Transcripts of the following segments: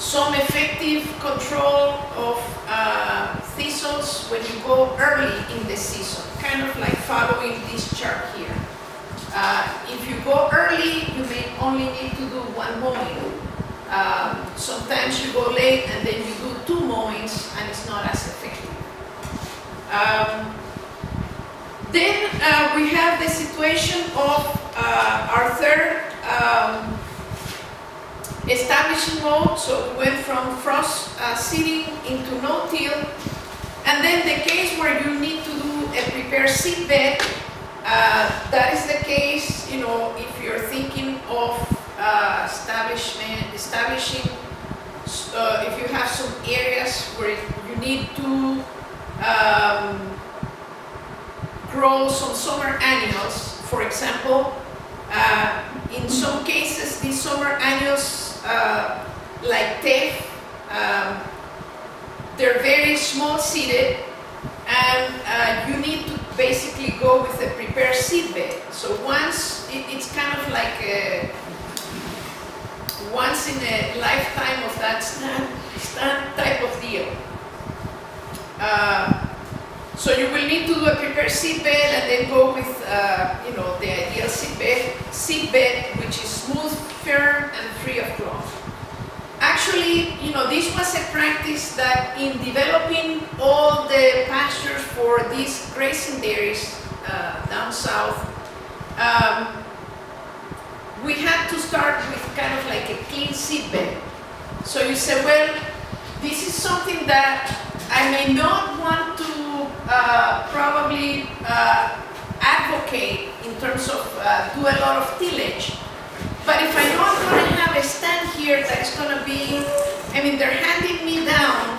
some effective control of thistles when you go early in the season, kind of like following this chart here. If you go early, you may only need to do one mowing. Sometimes you go late and then you do two mowings and it's not as effective. Then we have the situation of our third establishing mode. So we went from frost seeding into no-till, and then the case where you need to do a prepared seed bed. That is the case, you know, if you're thinking of establishing, if you have some areas where you need to grow some summer annuals, for example. In some cases, these summer annuals, like teff, they're very small seeded, and you need to basically go with a prepared seed bed. So once, it's kind of like a once in a lifetime of that stand type of deal. So you will need to do a prepared seed bed and then go with, you know, the ideal seed bed, which is smooth, firm, and free of cloth. Actually, you know, this was a practice that in developing all the pastures for these grazing dairies down south, we had to start with kind of like a clean seed bed. So you say, well, this is something that I may not want to probably advocate in terms of do a lot of tillage. But if I know I'm going to have a stand here that is going to be, I mean, they're handing me down,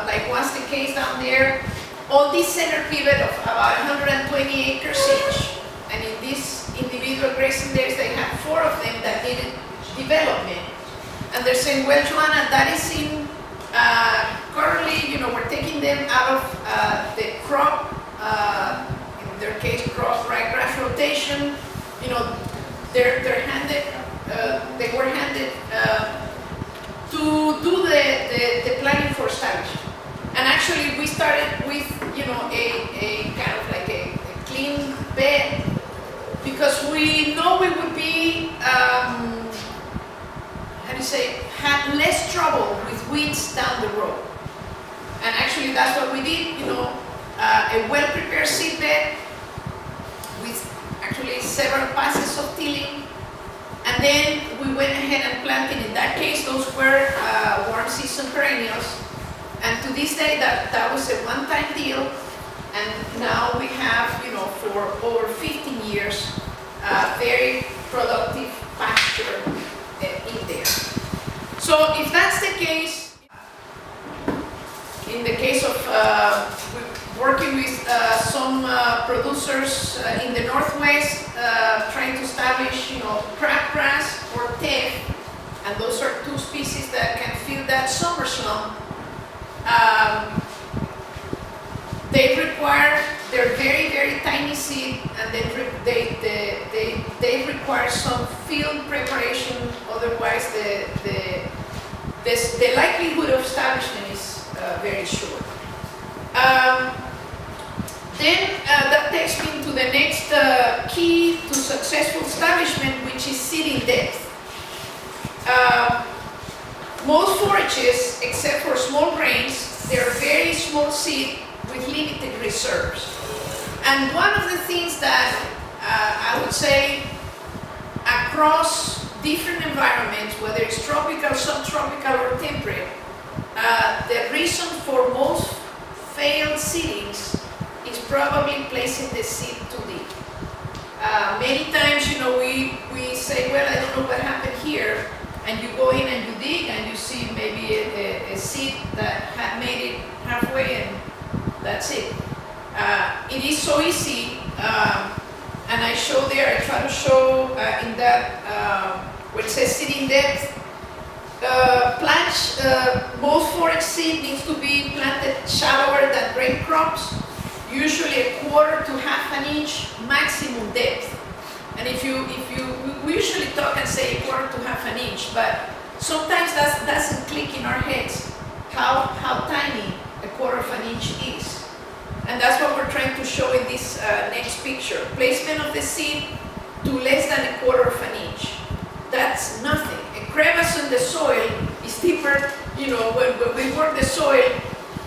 like was the case down there, all this center pivot of about 120 acres each. And in these individual grazing days, they have 4 of them that needed development. And they're saying, well, Joanna, that is in, currently, you know, we're taking them out of the crop, in their case, crop ryegrass rotation. You know, they're handed, they were handed to do the planning for establishment. And actually, we started with, you know, a kind of like a clean bed, because we know we would be, how do you say, have less trouble with weeds down the road. And actually that's what we did, you know, a well-prepared seed bed with actually several passes of tilling. And then we went ahead and planted, in that case, those were warm season perennials. And to this day, that was a one-time deal. And now we have, you know, for over 15 years, very productive pasture in there. So if that's the case, in the case of working with some producers in the Northwest, trying to establish, you know, crabgrass or teff, and those are 2 species that can fill that summer slump. They require, they're very, very tiny seed, and they require some field preparation. Otherwise, the likelihood of establishment is very short. Then that takes me to the next key to successful establishment, which is seeding depth. Most forages, except for small grains, they're very small seed with limited reserves. And one of the things that I would say across different environments, whether it's tropical, subtropical, or temperate, the reason for most failed seedings is probably placing the seed too deep. Many times, you know, we say, well, I don't know what happened here, and you go in and you dig and you see maybe a seed that had made it halfway, and that's it. It is so easy, and I show there, I try to show in that, where it says seeding depth, most forage seed needs to be planted shallower than grain crops, usually 1/4 to 1/2 inch maximum depth. And if you we usually talk and say 1/4 to 1/2 inch, but sometimes that doesn't click in our heads how tiny a quarter of an inch is. And that's what we're trying to show in this next picture. Placement of the seed to less than a quarter of an inch. That's nothing. A crevice in the soil is deeper. You know, when we work the soil,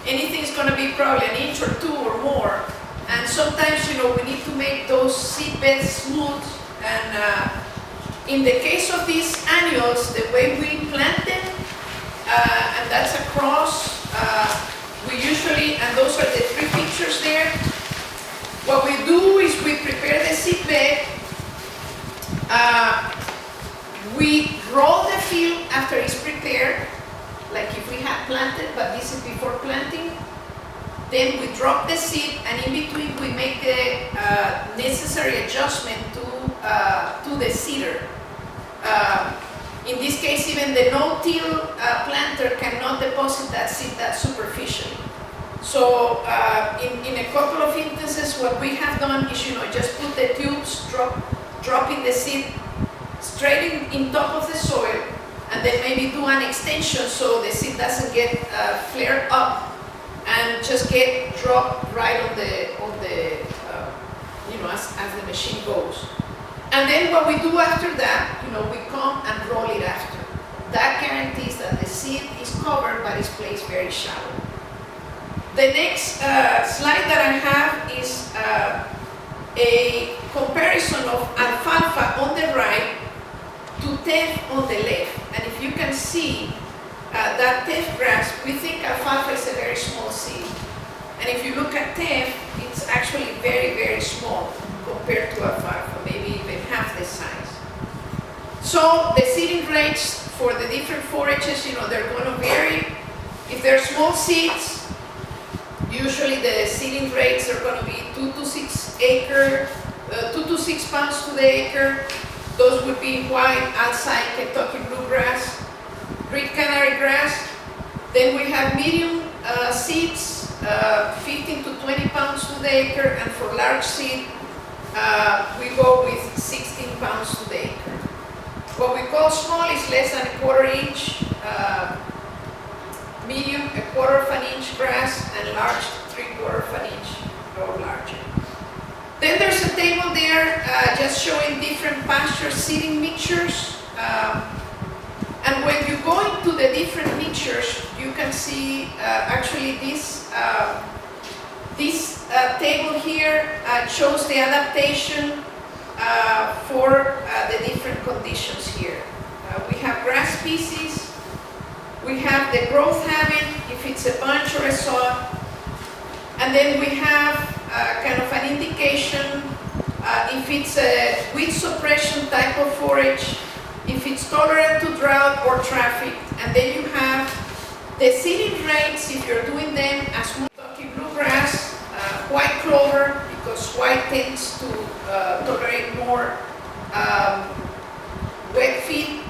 anything's going to be probably an inch or two or more. And sometimes, you know, we need to make those seed beds smooth. And in the case of these annuals, the way we plant them, and that's across, we usually, and those are the three pictures there. What we do is we prepare the seed bed. We roll the field after it's prepared, like if we had planted, but this is before planting. Then we drop the seed, and in between we make the necessary adjustment to the seeder. In this case, even the no-till planter cannot deposit that seed that superficially. So in a couple of instances, what we have done is, you know, just put the tubes, dropping the seed straight in top of the soil, and then maybe do an extension so the seed doesn't get flared up and just get dropped right on the you know, as the machine goes. And then what we do after that, you know, we come and roll it after. That guarantees that the seed is covered but is placed very shallow. The next slide that I have is a comparison of alfalfa on the right to teff on the left. And if you can see that teff grass, we think alfalfa is a very small seed. And if you look at teff, it's actually very, very small compared to alfalfa, maybe even half the size. So the seeding rates for the different forages, you know, they're going to vary. If they're small seeds, usually the seeding rates are going to be 2 to 6 pounds to the acre. Those would be white, outside Kentucky bluegrass, red canary grass. Then we have medium seeds, 15 to 20 pounds to the acre, and for large seed, we go with 16 pounds to the acre. What we call small is less than a quarter inch, medium, a quarter of an inch grass, and large, 3/4 of an inch or larger. Then there's a table there just showing different pasture seeding mixtures. And when you go into the different mixtures, you can see actually this table here shows the adaptation for the different conditions here. We have grass species, we have the growth habit, if it's a bunch or a sod, and then we have kind of an indication if it's a weed suppression type of forage, if it's tolerant to drought or traffic, and then you have the seeding rates if you're doing them as Kentucky bluegrass, white clover, because white tends to tolerate more wet feed,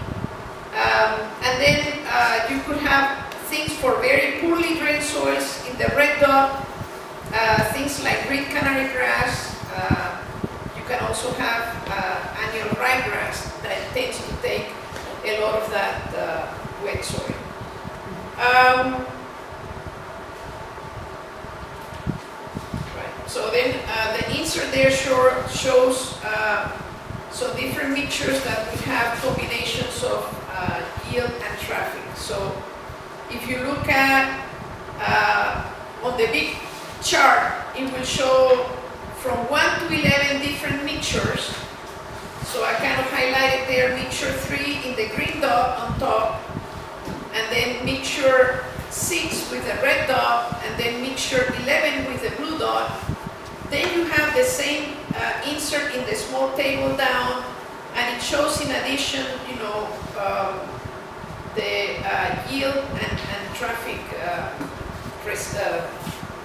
and then you could have things for very poorly drained soils in the red dot, things like red canary grass. You can also have annual ryegrass that tends to take a lot of that wet soil. Right. So then the insert there shows some different mixtures that would have combinations of yield and traffic. So if you look at on the big chart, it will show from 1 to 11 different mixtures. So I kind of highlighted there mixture 3 in the green dot on top, and then mixture 6 with the red dot, and then mixture 11 with the blue dot. Then you have the same insert in the small table down, and it shows in addition, you know, the yield and traffic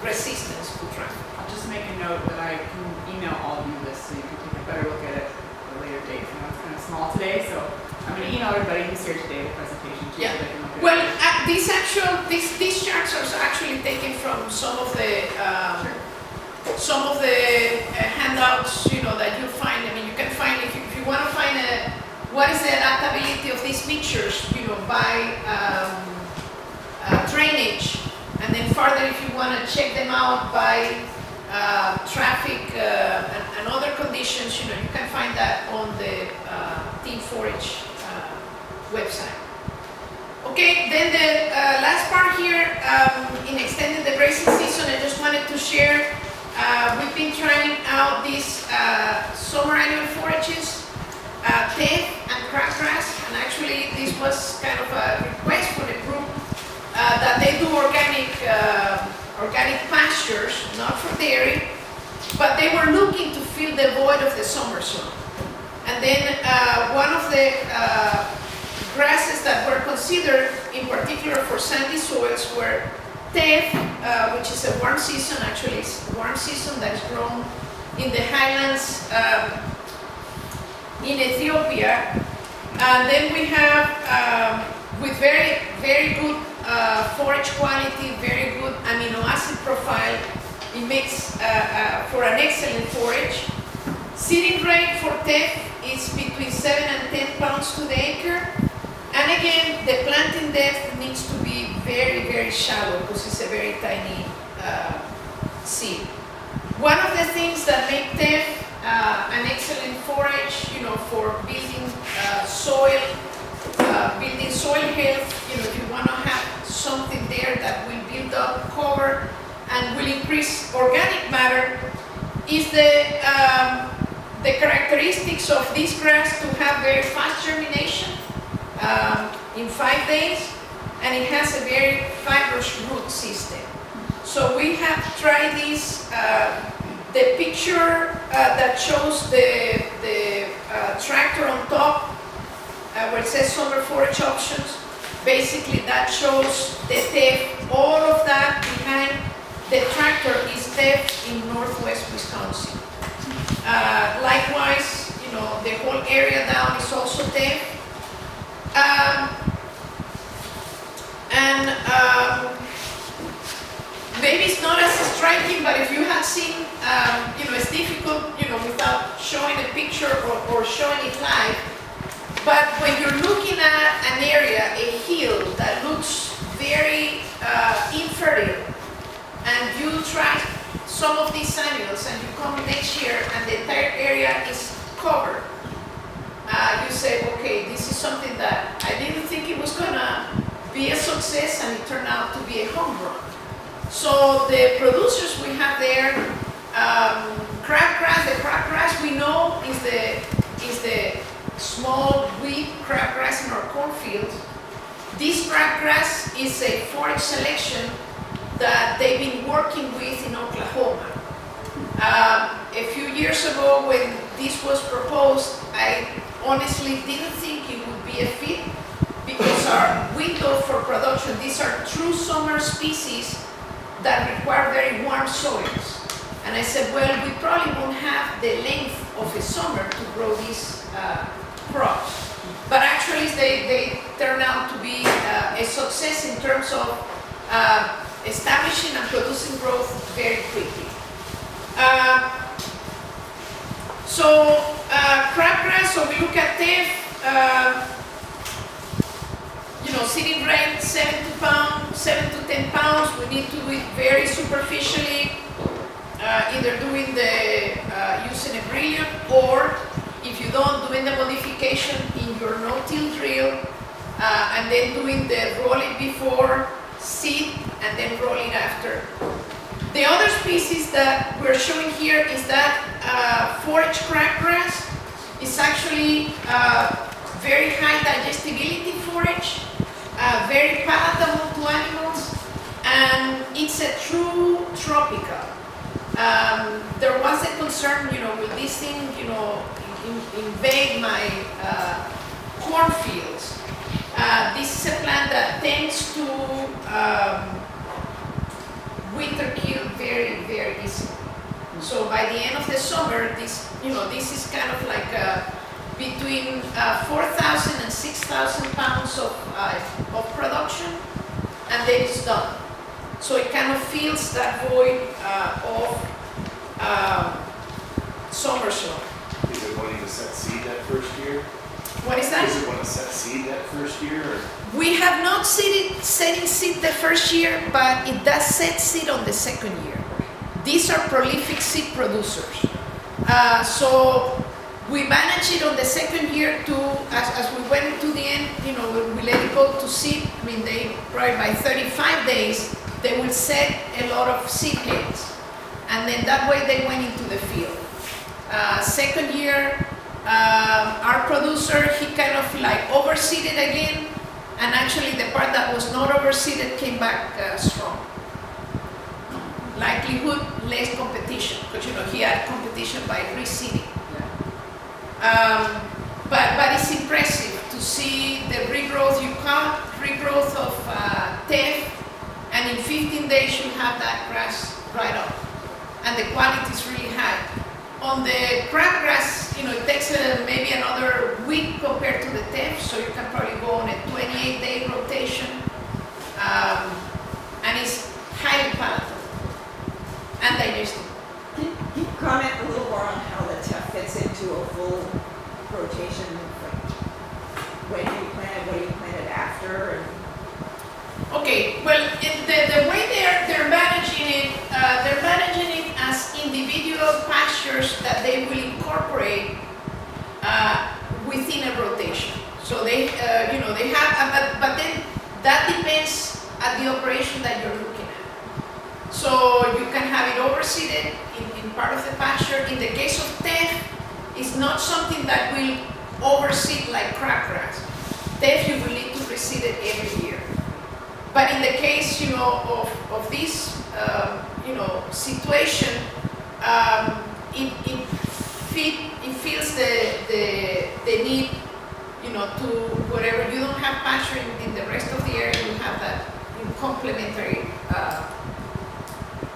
resistance to traffic. I'll just make a note that I can email all of you this so you can take a better look at it at a later date. I know it's kind of small today, so I'm going to email everybody who's here today the presentation too. Yeah. So they can look at Well, it. these charts are actually taken from some of the handouts, you know, that you find. I mean, you can find if you want to find what is the adaptability of these pictures, by drainage, and then further if you want to check them out by traffic and other conditions, you can find that on the Team Forage website. Okay, then the last part here, in extending the grazing season, I just wanted to share, we've been trying out these summer annual forages, teff and crabgrass, and actually this was kind of a request for the group that they do organic pastures, not for dairy, but they were looking to fill the void of the summer sun. And then one of the grasses that were considered in particular for sandy soils were teff, which is a warm season, actually it's a warm season that is grown in the highlands in Ethiopia. And then we have, with very, very good forage quality, very good amino acid profile, it makes for an excellent forage. Seeding rate for teff is between 7 and 10 pounds to the acre. And again, the planting depth needs to be very, very shallow because it's a very tiny seed. One of the things that make teff an excellent forage, for building soil health, if you want to have something there that will build up cover and will increase organic matter, is the characteristics of this grass to have very fast germination in 5 days, and it has a very fibrous root system. So we have tried this. The picture that shows the tractor on top, where it says summer forage options, basically that shows the teff. All of that behind the tractor is teff in northwest Wisconsin. Likewise, the whole area down is also teff. Maybe it's not as striking, but if you have seen, it's difficult, without showing a picture or showing it live. But when you're looking at an area, a hill that looks very infertile, and you track some of these annuals, and you come next year and the entire area is covered, you say, okay, this is something that I didn't think it was gonna be a success, and it turned out to be a home run. So the producers we have there, crabgrass, the crabgrass we know is the small wheat crabgrass in our cornfields. This crabgrass is a forage selection that they've been working with in Oklahoma. A few years ago when this was proposed, I honestly didn't think it would be a fit because our window for production, these are true summer species that require very warm soils. And I said, well, we probably won't have the length of a summer to grow these crops. But actually they turned out to be a success in terms of establishing and producing growth very quickly. Crabgrass, so we look at teff, seeding rate 7 to 10 pounds. We need to do it very superficially, either doing using a brilliant, or if you don't, doing the modification in your no-till drill, and then doing the rolling before seed and then rolling after. The other species that we're showing here is that forage crabgrass. Is actually very high digestibility forage, very palatable to animals, and it's a true tropical. There was a concern, will this thing, invade my cornfields? This is a plant that tends to winter kill very, very easily. So by the end of the summer, this is kind of like between 4,000 and 6,000 pounds of production, and then it's done. So it kind of fills that void of summer soil. Is it wanting to set seed that first year? What is that? Is it when it set seed that first year, or? We have not setting seed the first year, but it does set seed on the second year. These are prolific seed producers. So we manage it on the second year to, as we went to the end, you know, we let it go to seed. I mean, they probably by 35 days, they will set a lot of seed heads. And then that way they went into the field. Second year, our producer, he kind of like overseeded again, and actually the part that was not overseeded came back strong. Likelihood, less competition, because you know he had competition by reseeding. But it's impressive to see the regrowth. You count regrowth of teff, and in 15 days you have that grass right up, and the quality is really high. On the crabgrass, you know, it takes maybe another week compared to the teff, so you can probably go on a 28-day rotation, and it's highly palatable and digestible. Can you comment a little more on how the teff fits into a full rotation? Like, when do you plant it? What do you plant it after? And Okay, well, the way they're managing it as individual pastures that they will incorporate within a rotation. So they, you know, they have, but then that depends at the operation that you're looking at. So you can have it overseeded in part of the pasture. In the case of teff, it's not something that will overseed like crabgrass. Teff, you will need to reseed it every year. But in the case, you know, of this, you know, situation, it feels the need, you know, to whatever you don't have pasture in the rest of the area, you have that complementary.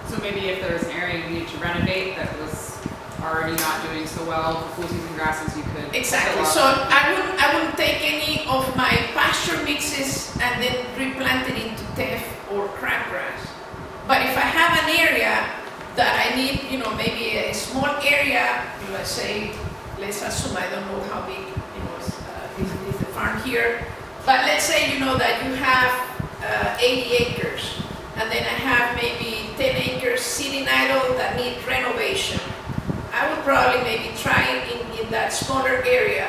So maybe if there's an area you needed to renovate that was already not doing so well, the cool season grasses you could. Exactly. So I wouldn't take any of my pasture mixes and then replant it into teff or crabgrass. But if I have an area that I need, you know, maybe a small area, let's say, let's assume I don't know how big, you know, is the farm here, but let's say, you know, that you have 80 acres, and then I have maybe 10 acres sitting idle that need renovation. I would probably maybe try it in that smaller area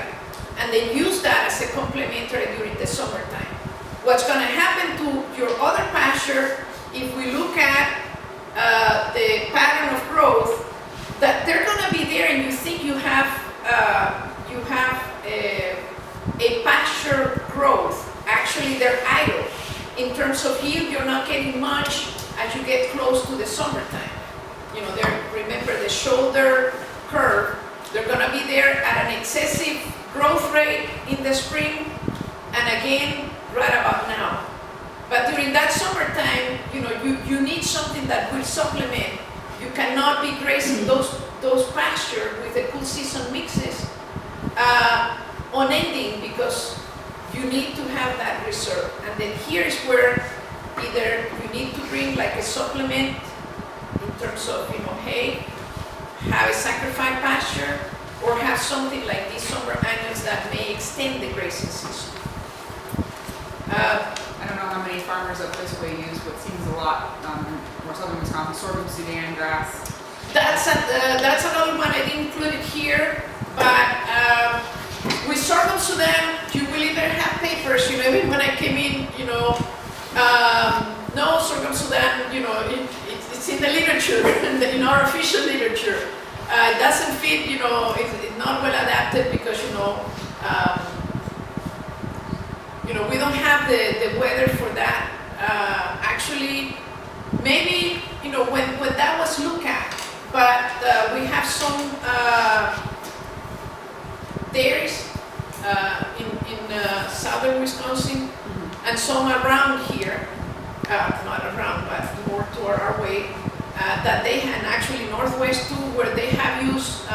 and then use that as a complementary during the summertime. What's going to happen to your other pasture, if we look at the pattern of growth, that they're going to be there and you think you have a pasture growth. Actually, they're idle. In terms of yield, you're not getting much as you get close to the summertime. You know, remember the shoulder curve, they're going to be there at an excessive growth rate in the spring and again right about now. But during that summertime, you know, you need something that will supplement. You cannot be grazing those pasture with the cool season mixes unending, because you need to have that reserve. And then here's where either you need to bring like a supplement in terms of, you know, hay, have a sacrifice pasture, or have something like these summer annuals that may extend the grazing season. I don't know how many farmers up this way use what seems a lot more southern Wisconsin, sorghum Sudan grass. That's another one. I didn't include it here, but with sorghum Sudan, you will either have papers, you know, even when I came in, you know, no, sorghum Sudan, you know, it's in the literature, in our official literature. It doesn't fit, you know, it's not well adapted because, you know, we don't have the weather for that. Actually, maybe, you know, when that was looked at, but we have some dairies in southern Wisconsin, and some around here, not around, but more toward our way, that they had actually northwest too, where they have used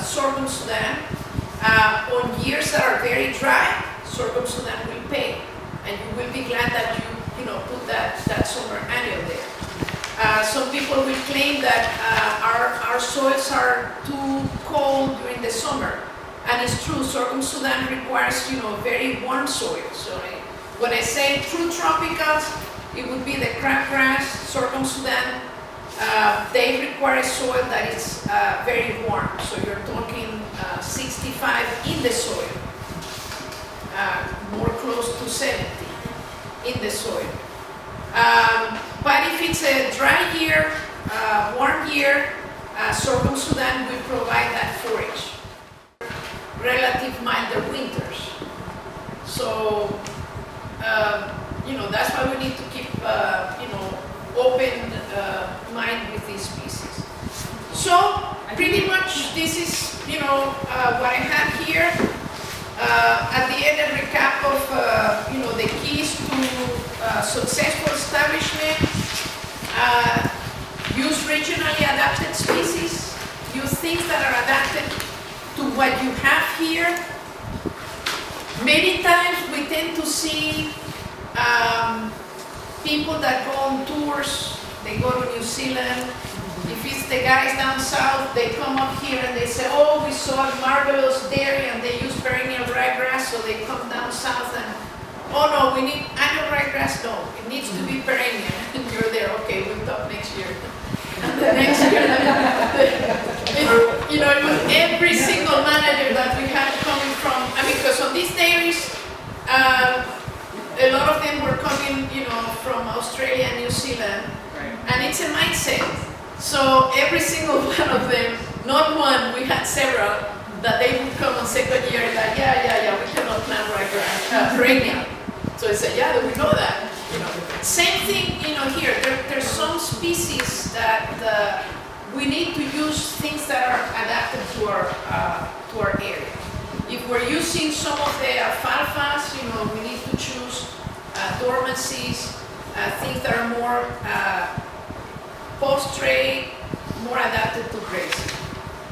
sorghum Sudan. On years that are very dry, sorghum Sudan will pay, and you will be glad that you know, put that summer annual there. Some people will claim that our soils are too cold during the summer. And it's true, sorghum Sudan requires, very warm soil. So when I say true tropicals, it would be the crabgrass, sorghum Sudan. They require soil that is very warm. So you're talking 65 in the soil, more close to 70 in the soil. But if it's a dry year, warm year, sorghum Sudan will provide that forage. Relative milder winters. So, that's why we need to keep, open mind with these species. So, pretty much this is, what I have here. At the end, a recap of, the keys to successful establishment. Use regionally adapted species. Use things that are adapted to what you have here. Many times we tend to see people that go on tours, they go to New Zealand. If it's the guys down south, they come up here and they say, oh, we saw a marvelous dairy and they use perennial ryegrass, so they come down south and, oh no, we need annual ryegrass, no, it needs to be perennial. And you're there, okay, we'll talk next year. And the next year, it was every single manager that we had coming from, because on these dairies, a lot of them were coming, from Australia and New Zealand, and it's a mindset. So every single one of them, not one, we had several, that they would come on second year and like, yeah, we cannot plant ryegrass, perennial. So I said, yeah, we know that. Same thing, here. There's some species that we need to use things that are adapted to our area. If we're using some of the alfalfas, we need to choose dormancies, things that are more post-trade, more adapted to grazing.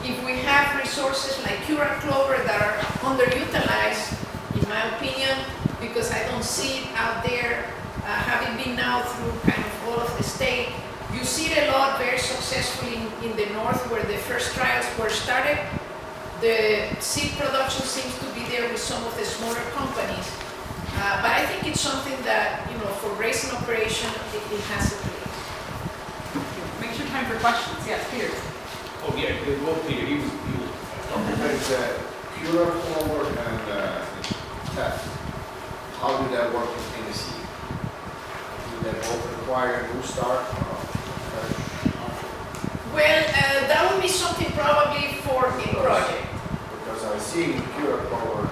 If we have resources like Cura clover that are underutilized, in my opinion, because I don't see it out there, having been now through kind of all of the state, you see it a lot very successfully in the north where the first trials were started. The seed production seems to be there with some of the smaller companies. But I think it's something that, for racing operation, it has a place. Make sure time for questions. Yes, Peter. Oh, yeah, good. Well, Peter, he was. Because Cura clover and Tef, how do that work in Tennessee? Do they both require a new start or fresh? Well, that would be something probably for a project. Because I see Cura clover,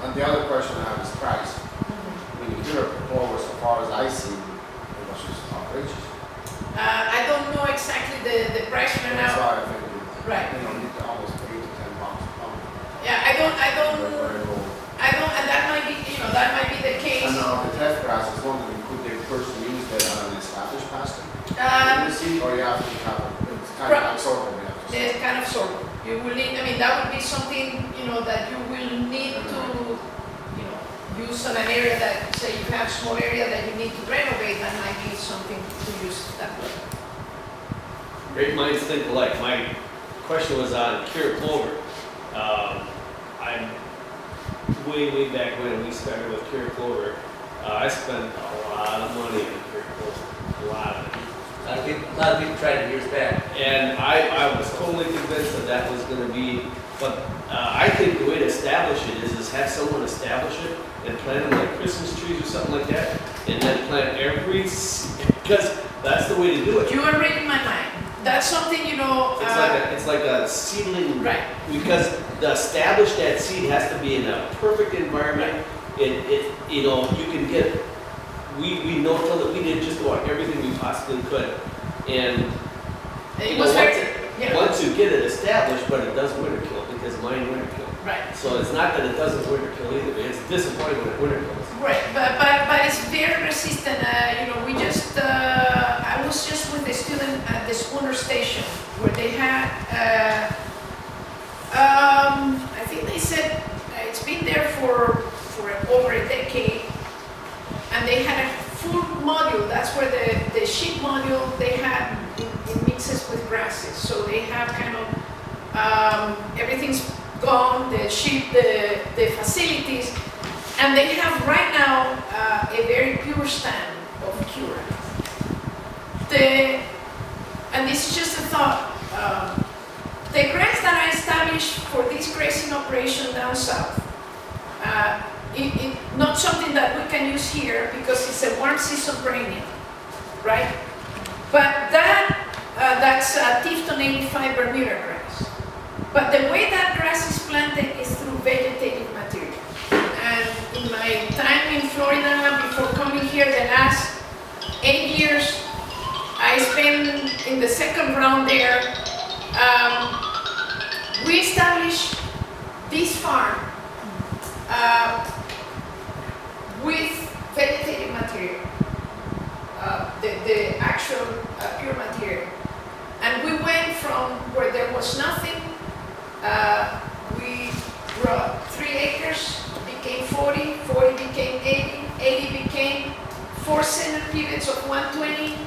and the other question I have is price. I mean, Cura clover, as far as I see, it was just outrageous. I don't know exactly the price right That's now. why I think Right. need to almost $8 to $10 a pound. Yeah, I don't, and that might be, that might be the case. And now the test grass is wondering, could they first use that on an established pasture? Or you have to have it's kind of like sorghum, you have to There's kind of sorghum. You will need, that would be something, that you will need to, use on an area that, say you have a small area that you need to renovate, that might be something to use that way. Great minds think alike. My question was on Cura clover. I'm way back when we started with Cura clover. I spent a lot of money on Cura clover, a lot of it. A lot of people tried it years back. And I was totally convinced that was going to be, but I think the way to establish it is have someone establish it and plant them like Christmas trees or something like that, and then plant because that's the way to do it. You are reading my mind. That's something, It's like a seedling, right. Because to establish that seed has to be in a perfect environment. You can get. We know till that we did just about everything we possibly could, and once you get it established, but it does winter kill because mine winter kill. Right. So it's not that it doesn't winter kill either. It's disappointing when it winter kills. Right, but it's very resistant. We just I was just with a student at the Spooner Station where they had I think they said it's been there for over a decade, and they had a full module. That's where the sheep module they had it mixes with grasses, so they have kind of everything's gone. The the facilities, and they have right now a very pure stand of Cura. And this is just a thought. The grants that I established for this grazing operation down south, not something that we can use here because it's a warm season perennial, right? But that's Tifton 85 Bermuda grass. But the way that grass is planted is through vegetative material. And in my time in Florida, before coming here, the last 8 years, I spent in the second round there. We established this farm with vegetative material, the actual pure material. And we went from where there was nothing, we brought 3 acres, became 40, 40 became 80, 80 became 4 center pivots of 120.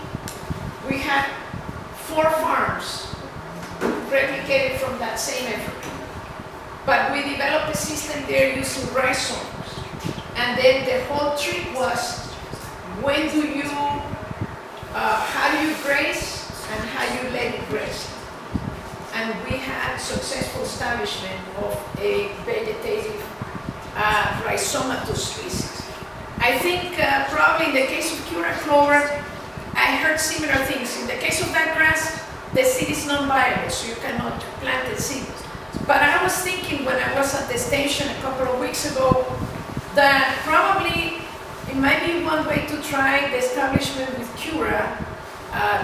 We had 4 farms replicated from that same effort. But we developed a system there using rhizomes. And then the whole trick was, when do you, how do you graze and how you let it graze. And we had successful establishment of a vegetative rhizomatous species. I think probably in the case of Cura clover, I heard similar things. In the case of that grass, the seed is non-viable, so you cannot plant the seed. But I was thinking when I was at the station a couple of weeks ago that probably it might be one way to try the establishment with Cura,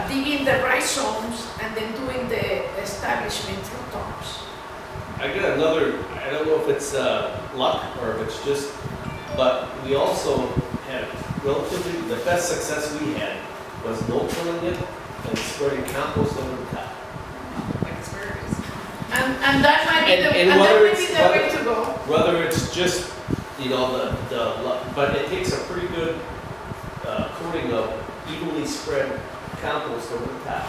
digging the rhizomes and then doing the establishment through tops. I got another, I don't know if it's luck or if it's just, but we also had relatively, the best success we had was no tilling it and spreading compost over the top. Like asparagus. And that might be And whether the way to go. Whether it's just, you know, but it takes a pretty good coating of evenly spread compost over the top.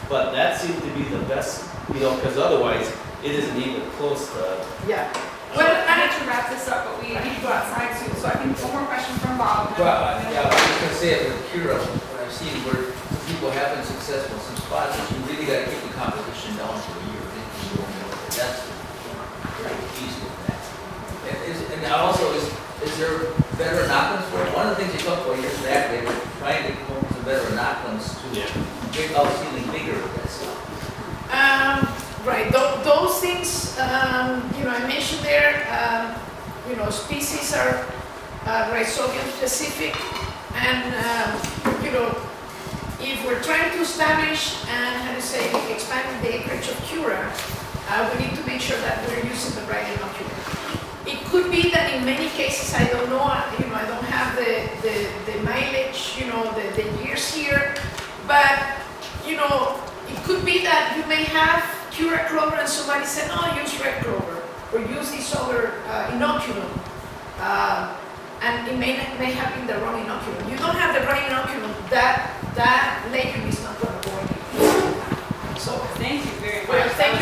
But that seemed to be the best, you know, because otherwise it isn't even close to. Yeah. Well, I need to wrap this up, but we need to go outside too. So I think one more question from Bob. Well, yeah, I was just gonna say it with Cura, what I've seen where people have been successful in some spots, is you really gotta keep the competition down for a year. That's the piece with that. And also, is there better inoculants for it? One of the things you look for years back, they were trying to come up with some better inoculants to make out seeming bigger with that stuff. Right, those things, you know, I mentioned there, you know, species are rhizobium specific, and, you know, if we're trying to establish and, how to say, expand the acreage of Cura, we need to make sure that we're using the right inoculant. It could be that in many cases, I don't know, you know, I don't have the mileage, you know, the years here, but, you know, it could be that you may have Cura clover and somebody said, oh, use red clover, or use this other inoculum, and it may have been the wrong inoculum. You don't have the right inoculum, that legume is not going to go anywhere. So, Thank you very much. well, thank